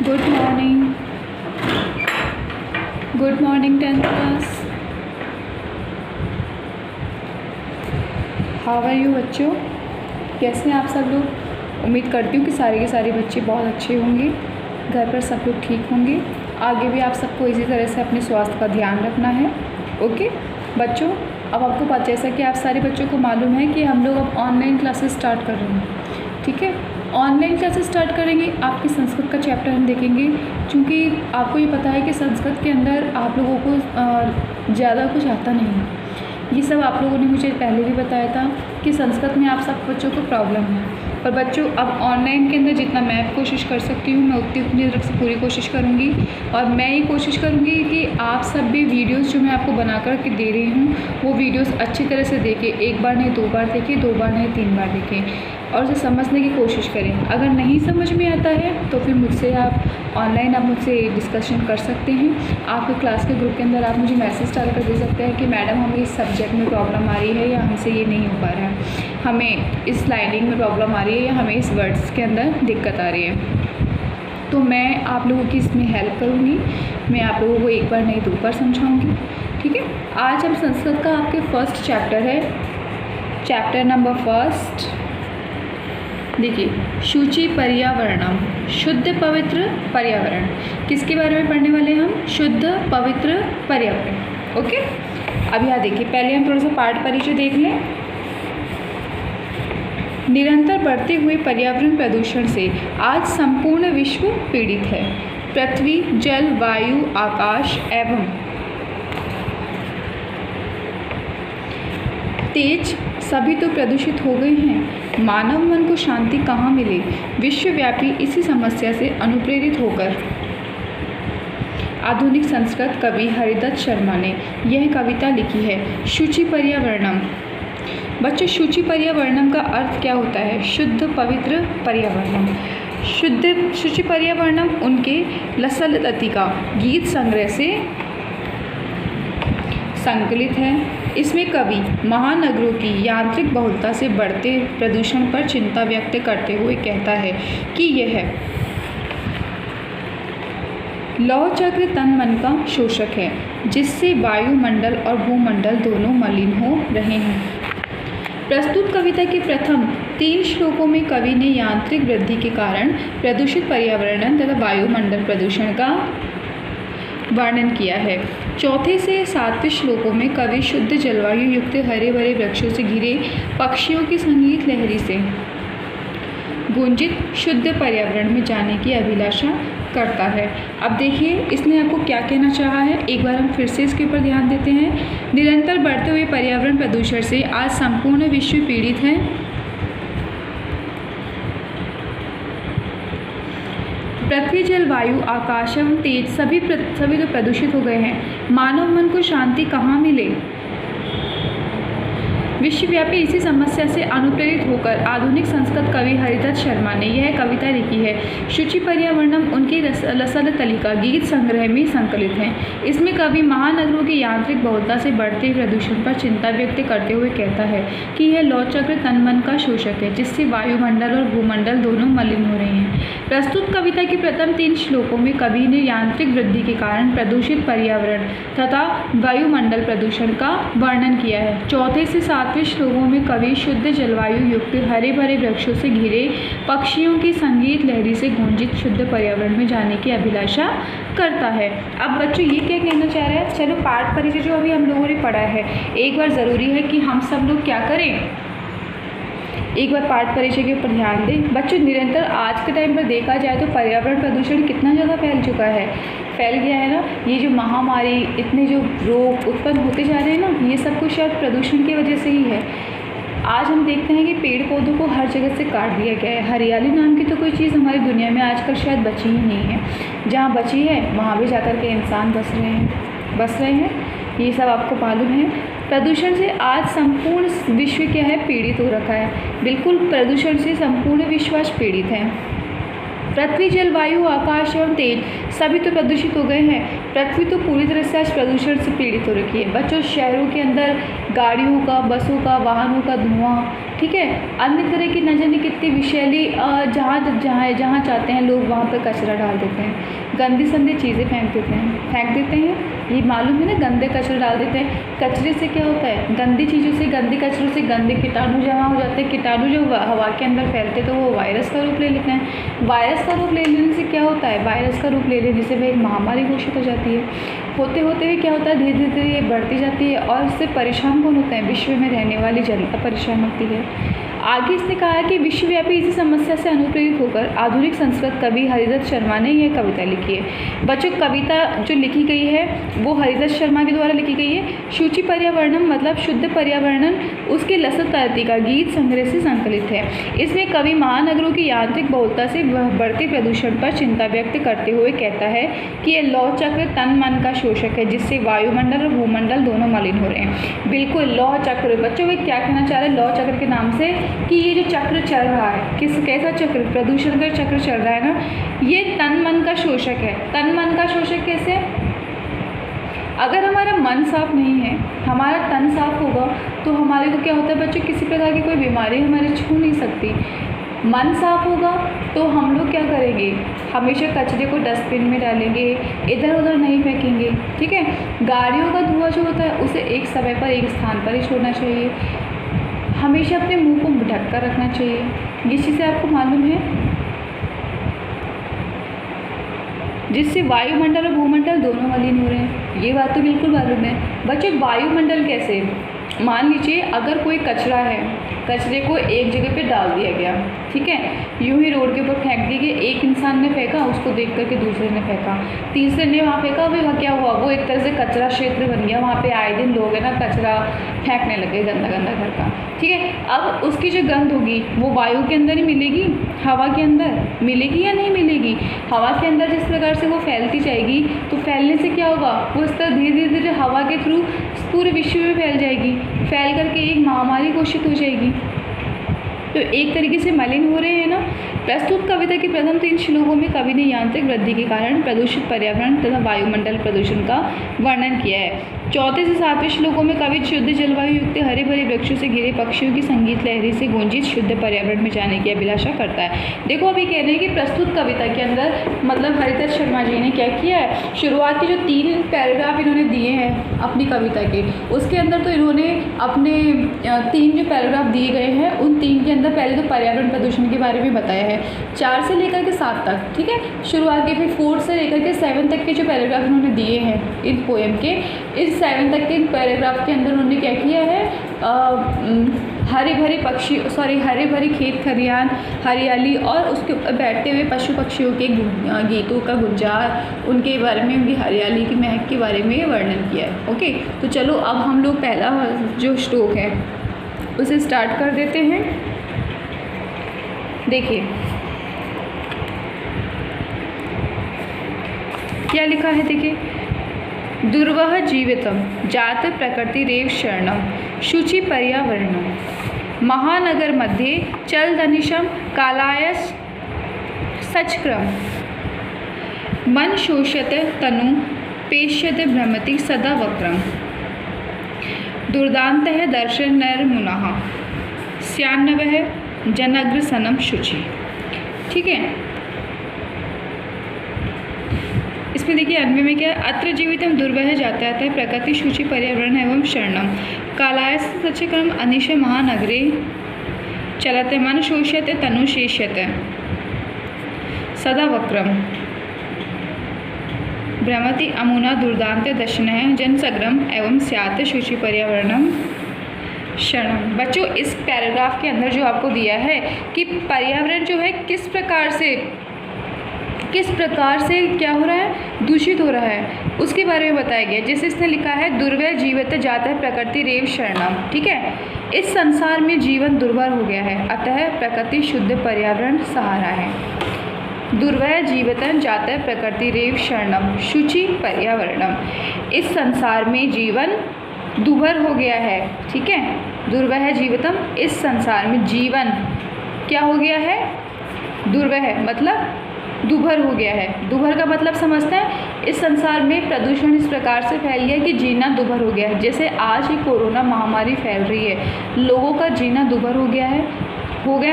Good morning, good morning 10th class. How are you बच्चों, कैसे हैं आप सब लोग। उम्मीद करती हूँ कि सारे के सारे बच्चे बहुत अच्छे होंगे, घर पर सब लोग ठीक होंगे। आगे भी आप सबको इसी तरह से अपने स्वास्थ्य का ध्यान रखना है। ओके बच्चों, अब आपको पता, जैसा कि आप सारे बच्चों को मालूम है कि हम लोग अब ऑनलाइन क्लासेस स्टार्ट कर रहे हैं। ठीक है, ऑनलाइन क्लासेस स्टार्ट करेंगे। आपकी संस्कृत का चैप्टर हम देखेंगे, क्योंकि आपको ये पता है कि संस्कृत के अंदर आप लोगों को ज़्यादा कुछ आता नहीं है। ये सब आप लोगों ने मुझे पहले भी बताया था कि संस्कृत में आप सब बच्चों को प्रॉब्लम है। पर बच्चों, अब ऑनलाइन के अंदर जितना मैं कोशिश कर सकती हूँ, मैं उतनी तरफ से पूरी कोशिश करूँगी। और मैं ये कोशिश करूँगी कि आप सब भी वीडियोस जो मैं आपको बना कर के दे रही हूँ, वो वीडियोस अच्छी तरह से देखें। एक बार नहीं 2 बार देखें, 2 बार नहीं 3 बार देखें और उसे समझने की कोशिश करें। अगर नहीं समझ में आता है तो फिर मुझसे आप ऑनलाइन मुझसे डिस्कशन कर सकते हैं। आपके क्लास के ग्रुप के अंदर आप मुझे मैसेज डाल कर दे सकते हैं कि मैडम हमें इस सब्जेक्ट में प्रॉब्लम आ रही है, या हमसे ये नहीं हो पा रहा है, हमें इस लाइनिंग में प्रॉब्लम आ रही है, या हमें इस वर्ड्स के अंदर दिक्कत आ रही है। तो मैं आप लोगों की इसमें हेल्प करूँगी। मैं आप लोगों को एक बार नहीं 2 बार समझाऊँगी। ठीक है, आज हम संस्कृत का आपके फर्स्ट चैप्टर है, चैप्टर नंबर 1। देखिए, शुचि पर्यावरणम, शुद्ध पवित्र पर्यावरण। किसके बारे में पढ़ने वाले हैं हम? शुद्ध पवित्र पर्यावरण। ओके, अब यहाँ देखिए, पहले हम थोड़ा सा पाठ परिचय देख लें। निरंतर बढ़ते हुए पर्यावरण प्रदूषण से आज संपूर्ण विश्व पीड़ित है। पृथ्वी, जल, वायु, आकाश एवं तेज सभी तो प्रदूषित हो गए हैं। मानव मन को शांति कहाँ मिले। विश्वव्यापी इसी समस्या से अनुप्रेरित होकर आधुनिक संस्कृत कवि हरिदत्त शर्मा ने यह कविता लिखी है, शुचि पर्यावरणम। बच्चों, शुचि पर्यावरणम का अर्थ क्या होता है? शुद्ध पवित्र पर्यावरणम। शुचि पर्यावरणम उनके लसलती का गीत संग्रह से संकलित है। इसमें कवि महानगरों की यांत्रिक बहुलता से बढ़ते प्रदूषण पर चिंता व्यक्त करते हुए कहता है कि यह लौह चक्र तन मन का शोषक है, जिससे वायुमंडल और भूमंडल दोनों मलिन हो रहे हैं। प्रस्तुत कविता के प्रथम 3 श्लोकों में कवि ने यांत्रिक वृद्धि के कारण प्रदूषित पर्यावरण तथा वायुमंडल प्रदूषण का वर्णन किया है। चौथे से 7वें श्लोकों में कवि शुद्ध जलवायु युक्त हरे भरे वृक्षों से घिरे पक्षियों की संगीत लहरी से गुंजित शुद्ध पर्यावरण में जाने की अभिलाषा करता है। अब देखिए, इसने आपको क्या कहना चाहा है, एक बार हम फिर से इसके ऊपर ध्यान देते हैं। निरंतर बढ़ते हुए पर्यावरण प्रदूषण से आज संपूर्ण विश्व पीड़ित है। पृथ्वी, जल, वायु, आकाश एवं तेज सभी तो प्रदूषित हो गए हैं। मानव मन को शांति कहाँ मिले। विश्वव्यापी इसी समस्या से अनुप्रेरित होकर आधुनिक संस्कृत कवि हरिदत्त शर्मा ने यह कविता लिखी है। शुचि पर्यावरणम उनकी लसलती का गीत संग्रह में संकलित है। इसमें कवि महानगरों की यांत्रिक बहुलता से बढ़ते प्रदूषण पर चिंता व्यक्त करते हुए कहता है कि यह लौह चक्र तन मन का शोषक है, जिससे वायुमंडल और भूमंडल दोनों मलिन हो रहे हैं। प्रस्तुत कविता के प्रथम 3 श्लोकों में कवि ने यांत्रिक वृद्धि के कारण प्रदूषित पर्यावरण तथा वायुमंडल प्रदूषण का वर्णन किया है। चौथे से 7वें श्लोकों में कवि शुद्ध जलवायु युक्त हरे भरे वृक्षों से घिरे पक्षियों की संगीत लहरी से गुंजित शुद्ध पर्यावरण में जाने की अभिलाषा करता है। अब बच्चों, ये क्या कहना चाह रहा है? चलो, पाठ परिचय जो अभी हम लोगों ने पढ़ा है, एक बार ज़रूरी है कि हम सब लोग क्या करें, एक बार पाठ परिचय के ऊपर ध्यान दें। बच्चों, निरंतर आज के टाइम पर देखा जाए तो पर्यावरण प्रदूषण कितना ज़्यादा फैल चुका है, फैल गया है ना। ये जो महामारी, इतने जो रोग उत्पन्न होते जा रहे हैं ना, ये सब कुछ शायद प्रदूषण की वजह से ही है। आज हम देखते हैं कि पेड़ पौधों को हर जगह से काट दिया गया है। हरियाली नाम की तो कोई चीज़ हमारी दुनिया में आजकल शायद बची ही नहीं है। जहाँ बची है वहाँ भी जाकर के इंसान बस रहे हैं। ये सब आपको मालूम है। प्रदूषण से आज संपूर्ण विश्व क्या है, पीड़ित हो रखा है। बिल्कुल, प्रदूषण से संपूर्ण विश्व आज पीड़ित है। पृथ्वी, जल, वायु, आकाश एवं तेज सभी तो प्रदूषित हो गए हैं। पृथ्वी तो पूरी तरह से आज प्रदूषण से पीड़ित हो रखी है। बच्चों, शहरों के अंदर गाड़ियों का, बसों का, वाहनों का धुआं, ठीक है, अन्य तरह की न जाने कितनी विषैली जहाँ चाहते हैं लोग वहाँ पर कचरा डाल देते हैं, गंदी संदी चीज़ें फेंक देते हैं। ये मालूम है ना, गंदे कचरे डाल देते हैं। कचरे से क्या होता है, गंदी चीज़ों से, गंदे कचरों से गंदे कीटाणु जमा हो जाते हैं। कीटाणु जो हवा के अंदर फैलते तो वो वायरस का रूप ले लेते हैं। वायरस का रूप ले लेने से क्या होता है, वायरस का रूप ले लेने से वह एक महामारी घोषित हो जाती है। होते होते हुए क्या होता है, धीरे धीरे ये बढ़ती जाती है और इससे परेशान कौन होता है, विश्व में रहने वाली जनता परेशान होती है। आगे इसने कहा है कि विश्वव्यापी इसी समस्या से अनुप्रेरित होकर आधुनिक संस्कृत कवि हरिदत्त शर्मा ने यह कविता लिखी है। बच्चों, कविता जो लिखी गई है वो हरिदत्त शर्मा के द्वारा लिखी गई है। शुचि पर्यावरणम मतलब शुद्ध पर्यावरण, उसके लसत का गीत संग्रह से संकलित है। इसमें कवि महानगरों की यांत्रिक बहुलता से बढ़ते प्रदूषण पर चिंता व्यक्त करते हुए कहता है कि यह लौह चक्र तन मन का शोषक है, जिससे वायुमंडल और भूमंडल दोनों मलिन हो रहे हैं। बिल्कुल, लौह चक्र। बच्चों, वे क्या कहना चाह रहे हैं लौह चक्र के नाम से, कि ये जो चक्र चल रहा है, कैसा चक्र, प्रदूषण का चक्र चल रहा है ना, ये तन मन का शोषक है। तन मन का शोषक कैसे, अगर हमारा मन साफ नहीं है, हमारा तन साफ होगा तो हमारे को क्या होता है बच्चों, किसी प्रकार की कोई बीमारी हमारे छू नहीं सकती। मन साफ होगा तो हम लोग क्या करेंगे, हमेशा कचरे को डस्टबिन में डालेंगे, इधर उधर नहीं फेंकेंगे, ठीक है। गाड़ियों का धुआं जो होता है उसे एक समय पर एक स्थान पर ही छोड़ना चाहिए। हमेशा अपने मुंह को ढक कर रखना चाहिए। ये चीज़ें आपको मालूम है, जिससे वायुमंडल और भूमंडल दोनों मलिन हो रहे हैं। ये बात तो बिल्कुल मालूम है। बच्चों, वायुमंडल कैसे, मान लीजिए अगर कोई कचरा है, कचरे को एक जगह पे डाल दिया गया, ठीक है, यूं ही रोड के ऊपर फेंक दिए गए, एक इंसान ने फेंका, उसको देख करके दूसरे ने फेंका, तीसरे ने वहाँ फेंका, वह क्या हुआ, वो एक तरह से कचरा क्षेत्र बन गया। वहाँ पे आए दिन लोग है ना कचरा फेंकने लगे, गंदा गंदा घर का, ठीक है। अब उसकी जो गंध होगी वो वायु के अंदर ही मिलेगी, हवा के अंदर मिलेगी या नहीं मिलेगी। हवा के अंदर जिस प्रकार से वो फैलती जाएगी तो फैलने से क्या होगा, वो इस तरह धीरे धीरे हवा के थ्रू पूरे विश्व में फैल जाएगी, फैल करके एक महामारी घोषित हो जाएगी। तो एक तरीके से मलिन हो रहे हैं ना। प्रस्तुत कविता के प्रथम 3 श्लोकों में कवि ने यांत्रिक वृद्धि के कारण प्रदूषित पर्यावरण तथा वायुमंडल प्रदूषण का वर्णन किया है। 4 से 7वें श्लोकों में कवि शुद्ध जलवायु युक्त हरे भरे वृक्षों से घिरे पक्षियों की संगीत लहरी से गुंजित शुद्ध पर्यावरण में जाने की अभिलाषा करता है। देखो, अभी कह रहे हैं कि प्रस्तुत कविता के अंदर मतलब हरिदत्त शर्मा जी ने क्या किया है, शुरुआत के जो 3 पैराग्राफ इन्होंने दिए हैं अपनी कविता के, उसके अंदर तो इन्होंने अपने 3 जो पैराग्राफ दिए गए हैं उन 3 के अंदर पहले तो पर्यावरण प्रदूषण के बारे में बताया है 4 से लेकर के 7 तक, ठीक है, शुरुआत के। फिर 4 से लेकर के 7 तक के जो पैराग्राफ उन्होंने दिए हैं इन पोएम के, इस 7 तक के पैराग्राफ के अंदर उन्होंने क्या किया है, हरे भरे पक्षी हरे भरे खेत खलिहान, हरियाली और उसके ऊपर बैठते हुए पशु पक्षियों के गीतों का गुंजार, उनके बारे में, उनकी हरियाली की महक के बारे में वर्णन किया है। ओके, तो चलो अब हम लोग पहला जो श्लोक है उसे स्टार्ट कर देते हैं। देखिए क्या लिखा है, देखिए, दुर्वह जीवितम जात प्रकृति रेव शरणम शुचि पर्यावरणम महानगर मध्ये चल धनिशम कालायस सचक्रम मन शोष्यते तनु पेश्यते भ्रमति सदा वक्रम दुर्दान्तः दर्शन नर मुनः स्यान्नवः जनग्रसनम शुचि। ठीक है, इसमें देखिए अन्वय में क्या है, अत्र जीवितम दुर्वह जातायात है प्रकृति शुचि पर्यावरण एवं शरणम कालाय सचक्रम अनिश महानगरे चलते मन शोष्यते तनु शेष्यते सदा वक्रम भ्रमति अमुना दुर्दान्त दर्शन जनसग्रम एवं स्यात शुचि पर्यावरणम शरणम। बच्चों, इस पैराग्राफ के अंदर जो आपको दिया है कि पर्यावरण जो है किस प्रकार से क्या हो रहा है, दूषित हो रहा है, उसके बारे में बताया गया। जैसे इसने लिखा है दुर्वह जीवित जाता है प्रकृति रेव शरणम। ठीक है, इस संसार में जीवन दुर्भर हो गया है, अतः प्रकृति शुद्ध पर्यावरण सहारा है। दुर्वह जीवितन जाता है प्रकृति रेव शरणम शुचि पर्यावरणम। इस संसार में जीवन दुर्भर हो गया है। ठीक है, दुर्वह जीवितम, इस संसार में जीवन क्या हो गया है, दुर्वह मतलब दुभर हो गया है। दुभर का मतलब समझते हैं, इस संसार में प्रदूषण इस प्रकार से फैल गया कि जीना दुभर हो गया है। जैसे आज ही कोरोना महामारी फैल रही है, लोगों का जीना दुभर हो गया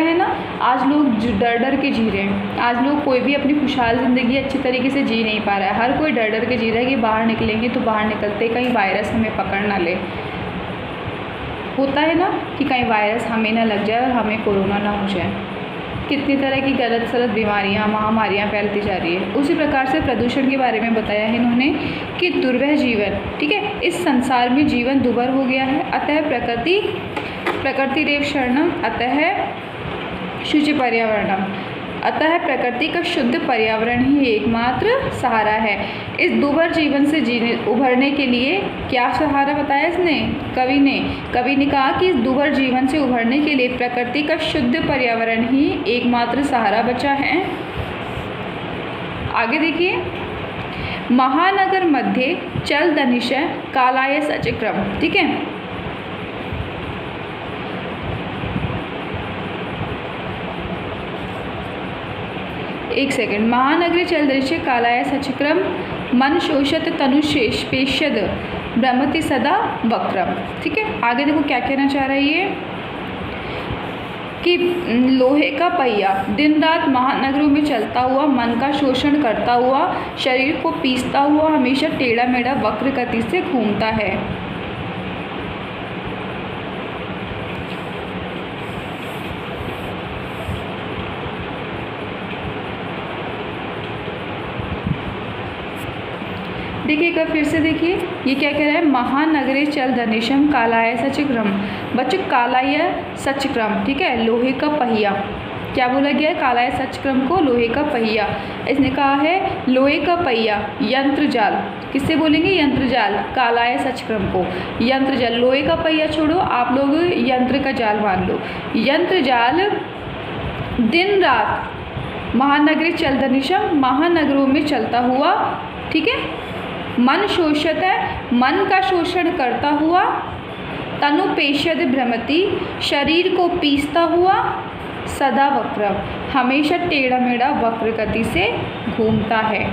है ना। आज लोग डर डर के जी रहे हैं। आज लोग कोई भी अपनी खुशहाल ज़िंदगी अच्छी तरीके से जी नहीं पा रहा है। हर कोई डर डर के जी रहा है कि बाहर निकलेंगे तो बाहर निकलते कहीं वायरस हमें पकड़ ना ले। होता है ना कि कहीं वायरस हमें ना लग जाए और हमें कोरोना ना हो जाए। कितनी तरह की गलत सलत बीमारियां, महामारियां फैलती जा रही है। उसी प्रकार से प्रदूषण के बारे में बताया है इन्होंने कि दुर्वह जीवन, ठीक है, इस संसार में जीवन दुर्भर हो गया है। अतः प्रकृति रेव शरणम, अतः शुचि पर्यावरणम, अतः प्रकृति का शुद्ध पर्यावरण ही एकमात्र सहारा है। इस दुर्भर जीवन से उभरने के लिए क्या सहारा बताया इसने, कवि ने कहा कि इस दुर्भर जीवन से उभरने के लिए प्रकृति का शुद्ध पर्यावरण ही एकमात्र सहारा बचा है। आगे देखिए, महानगर मध्य चल दनिशय कालाय सचक्रम, ठीक है। एक सेकंड, महानगरी चल दृश्य कालाय सचक्रम मन शोषत तनुशेष पेशद भ्रमति सदा वक्रम, ठीक है। आगे देखो क्या कहना चाह रहा है ये कि लोहे का पहिया दिन रात महानगरों में चलता हुआ, मन का शोषण करता हुआ, शरीर को पीसता हुआ हमेशा टेढ़ा मेढ़ा वक्र गति से घूमता है। देखिए एक बार फिर से देखिए ये क्या कह रहा है, महानगरे चल धनेशम कालाय सचक्रम। बच्चों कालाय सचक्रम, ठीक है, लोहे का पहिया। क्या बोला गया है, कालाय सचक्रम को लोहे का पहिया। इसने कहा है लोहे का पहिया यंत्र जाल, किससे बोलेंगे, यंत्र जाल, कालाय सचक्रम को यंत्र जाल। लोहे का पहिया छोड़ो, आप लोग यंत्र का जाल मान लो। यंत्र जाल दिन रात महानगरी चल धनेशम, महानगरों में चलता हुआ, ठीक है। मन शोषित है, मन का शोषण करता हुआ, तनु पेशद भ्रमति, शरीर को पीसता हुआ, सदा वक्र, हमेशा टेढ़ा मेढ़ा वक्र गति से घूमता है।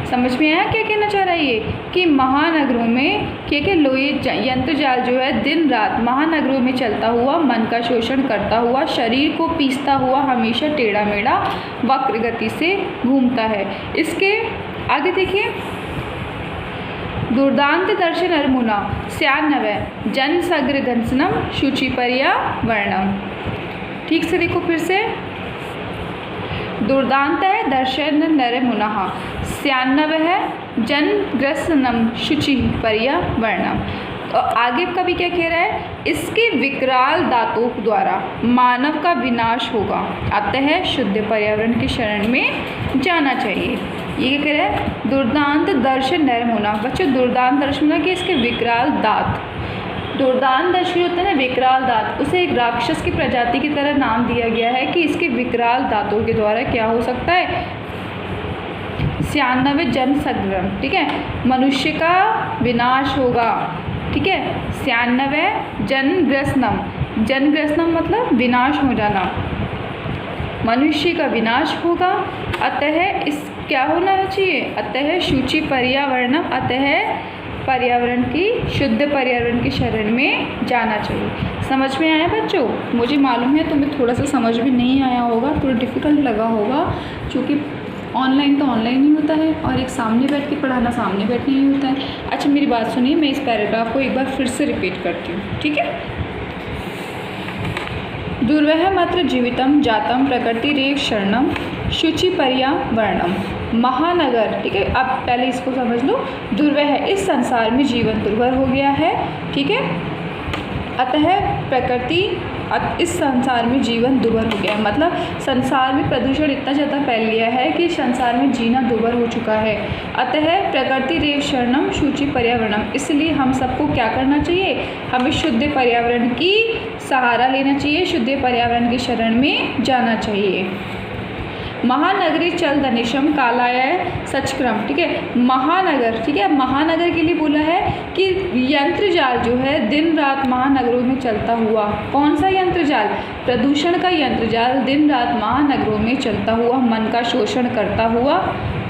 समझ में आया क्या कहना चाह रहा है ये कि महानगरों में क्या लोहे यंत्र जाल जो है दिन रात महानगरों में चलता हुआ, मन का शोषण करता हुआ, शरीर को पीसता हुआ हमेशा टेढ़ा मेढ़ा वक्र गति से घूमता है। इसके आगे देखिए, दुर्दांत दर्शन अर्मुना स्यान्नवय जन सग्र घंसनम शुचि पर्यावरणम, ठीक से देखो फिर से, दुर्दांत है दर्शन नर मुनः स्यान्नव है जन ग्रसनम शुचि पर्यावरणम। और आगे का भी क्या कह रहा है, इसके विकराल दांतों द्वारा मानव का विनाश होगा, अतः शुद्ध पर्यावरण की शरण में जाना चाहिए। ये क्या कह रहा है, दुर्दांत दर्शन नर होना। बच्चों दुर्दांत दर्शन होना कि इसके विकराल दांत, दुर्दांत दर्शी होता है ना विकराल दांत, उसे एक राक्षस की प्रजाति की तरह नाम दिया गया है कि इसके विकराल दांतों के द्वारा क्या हो सकता है, स्यान्नव जन सग्रम, ठीक है, मनुष्य का विनाश होगा, ठीक है। स्यान्नव जनग्रसनम, जनग्रसनम मतलब विनाश हो जाना, मनुष्य का विनाश होगा। अतः इस क्या होना चाहिए, अतः शुचि पर्यावरणम, अतः पर्यावरण की शुद्ध पर्यावरण की शरण में जाना चाहिए। समझ में आया बच्चों? मुझे मालूम है तुम्हें थोड़ा सा समझ में नहीं आया होगा, थोड़ा डिफ़िकल्ट लगा होगा, क्योंकि ऑनलाइन तो ऑनलाइन ही होता है और एक सामने बैठ के पढ़ाना सामने बैठ नहीं होता है। अच्छा मेरी बात सुनिए, मैं इस पैराग्राफ को एक बार फिर से रिपीट करती हूँ, ठीक है। दुर्वह मात्र जीवितम जातम प्रकृति रेव शरणम शुचि पर्यावरणम महानगर, ठीक है। अब पहले इसको समझ लो, दुर्वह इस संसार में जीवन दुर्भर हो गया है, ठीक है। अतः प्रकृति इस संसार में जीवन दुर्भर हो गया, मतलब संसार में प्रदूषण इतना ज़्यादा फैल गया है कि संसार में जीना दुर्भर हो चुका है। अतः प्रकृति रेव शरणम शुचि पर्यावरणम, इसलिए हम सबको क्या करना चाहिए, हमें शुद्ध पर्यावरण की सहारा लेना चाहिए, शुद्ध पर्यावरण की शरण में जाना चाहिए। महानगरी चल धनिशम कालाय सचक्रम, ठीक है। महानगर, ठीक है, महानगर के लिए बोला है कि यंत्र जाल जो है दिन रात महानगरों में चलता हुआ। कौन सा यंत्र जाल? प्रदूषण का यंत्र जाल दिन रात महानगरों में चलता हुआ, मन का शोषण करता हुआ,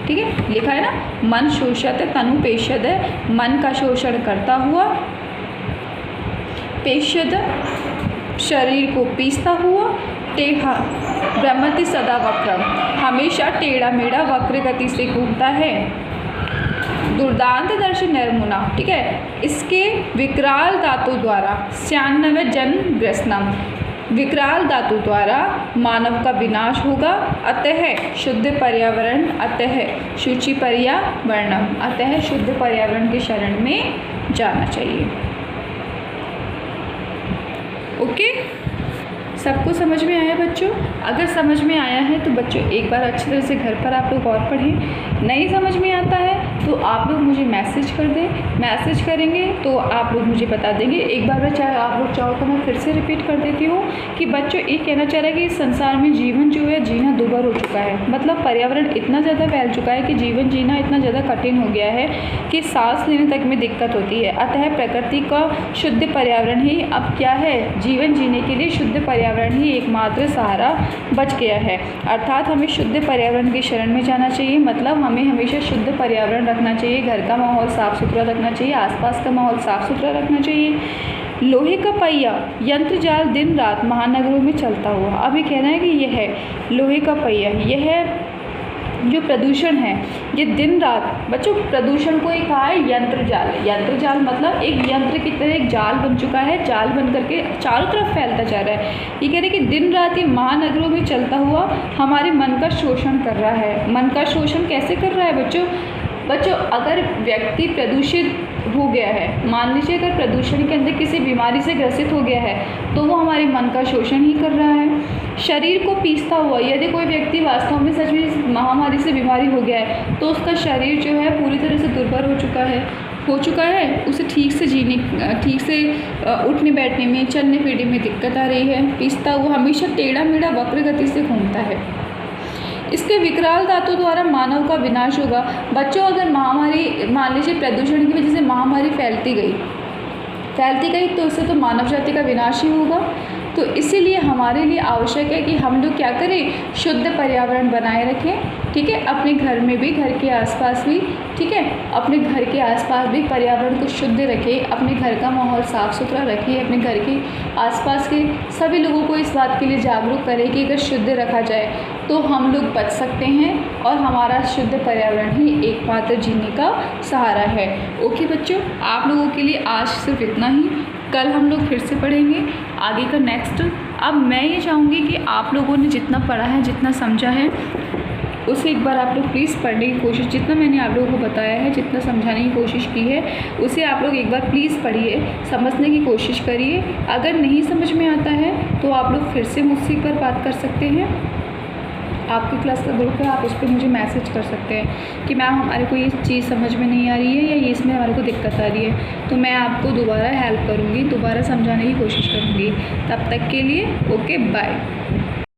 ठीक है, लिखा है ना, मन शोषित है, तनु पेशद है, मन का शोषण करता हुआ, पेशद शरीर को पीसता हुआ, टेढ़ा भ्रमति सदा वक्रम, हमेशा टेढ़ा मेढ़ा वक्र गति से घूमता है। दुर्दांत दर्शन निर्मुना, ठीक है, इसके विकराल दांतों द्वारा 96 जन्म ग्रसनम, विकराल धातु द्वारा मानव का विनाश होगा। अतः शुद्ध पर्यावरण, अतः शुचि पर्यावरणम, अतः शुद्ध पर्यावरण के शरण में जाना चाहिए। ओके, सबको समझ में आया बच्चों? अगर समझ में आया है तो बच्चों एक बार अच्छी तरह से घर पर आप लोग और पढ़ें। नहीं समझ में आता है तो आप लोग मुझे मैसेज कर दें, मैसेज करेंगे तो आप लोग मुझे बता देंगे। एक बार चाहे आप लोग चाहो तो मैं फिर से रिपीट कर देती हूँ कि बच्चों ये कहना चाह रहा है कि इस संसार में जीवन जो है जीना दुर्भर हो चुका है। मतलब पर्यावरण इतना ज़्यादा फैल चुका है कि जीवन जीना इतना ज़्यादा कठिन हो गया है कि सांस लेने तक में दिक्कत होती है। अतः प्रकृति का शुद्ध पर्यावरण ही अब क्या है, जीवन जीने के लिए शुद्ध पर्यावरण ही एकमात्र सहारा बच गया है। अर्थात हमें शुद्ध पर्यावरण की शरण में जाना चाहिए। मतलब हमें हमेशा शुद्ध पर्यावरण रखना चाहिए, घर का माहौल साफ़ सुथरा रखना चाहिए, आसपास का माहौल साफ़ सुथरा रखना चाहिए। लोहे का पहिया यंत्र जाल दिन रात महानगरों में चलता हुआ, अभी कहना है कि यह है लोहे का पहिया, यह जो प्रदूषण है ये दिन रात, बच्चों प्रदूषण को एक कहा है यंत्र जाल। यंत्र जाल मतलब एक यंत्र की तरह एक जाल बन चुका है, जाल बन करके चारों तरफ फैलता जा रहा है। ये कह रहे हैं कि दिन रात ये महानगरों में चलता हुआ हमारे मन का शोषण कर रहा है। मन का शोषण कैसे कर रहा है बच्चों? अगर व्यक्ति प्रदूषित हो गया है, मान लीजिए अगर प्रदूषण के अंदर किसी बीमारी से ग्रसित हो गया है तो वो हमारे मन का शोषण ही कर रहा है। शरीर को पीसता हुआ, यदि कोई व्यक्ति वास्तव में सच में महामारी से बीमारी हो गया है तो उसका शरीर जो है पूरी तरह से दुर्बल हो चुका है, उसे ठीक से उठने बैठने में, चलने फिरने में दिक्कत आ रही है। पीसता हुआ हमेशा टेढ़ा मेढ़ा वक्र गति से घूमता है। इसके विकराल धातु द्वारा मानव का विनाश होगा। बच्चों अगर महामारी, मान लीजिए प्रदूषण की वजह से महामारी फैलती गई तो उससे तो मानव जाति का विनाश ही होगा। तो इसीलिए हमारे लिए आवश्यक है कि हम लोग क्या करें, शुद्ध पर्यावरण बनाए रखें, ठीक है, अपने घर में भी, घर के आसपास भी, ठीक है, अपने घर के आसपास भी पर्यावरण को शुद्ध रखें, अपने घर का माहौल साफ़ सुथरा रखें, अपने घर के आसपास के सभी लोगों को इस बात के लिए जागरूक करें कि अगर शुद्ध रखा जाए तो हम लोग बच सकते हैं और हमारा शुद्ध पर्यावरण ही एकमात्र जीने का सहारा है। ओके बच्चों, आप लोगों के लिए आज सिर्फ इतना ही। कल हम लोग फिर से पढ़ेंगे आगे का नेक्स्ट। अब मैं ये चाहूँगी कि आप लोगों ने जितना पढ़ा है, जितना समझा है, उसे एक बार आप लोग प्लीज़ पढ़ने की कोशिश, जितना मैंने आप लोगों को बताया है, जितना समझाने की कोशिश की है, उसे आप लोग एक बार प्लीज़ पढ़िए, समझने की कोशिश करिए। अगर नहीं समझ में आता है तो आप लोग फिर से मुझसे एक बार बात कर सकते हैं। आपकी क्लास का ग्रुप है, आप उस पर मुझे मैसेज कर सकते हैं कि मैम हमारे को ये चीज़ समझ में नहीं आ रही है या ये इसमें हमारे को दिक्कत आ रही है, तो मैं आपको दोबारा हेल्प करूँगी, दोबारा समझाने की कोशिश करूँगी। तब तक के लिए ओके, बाय।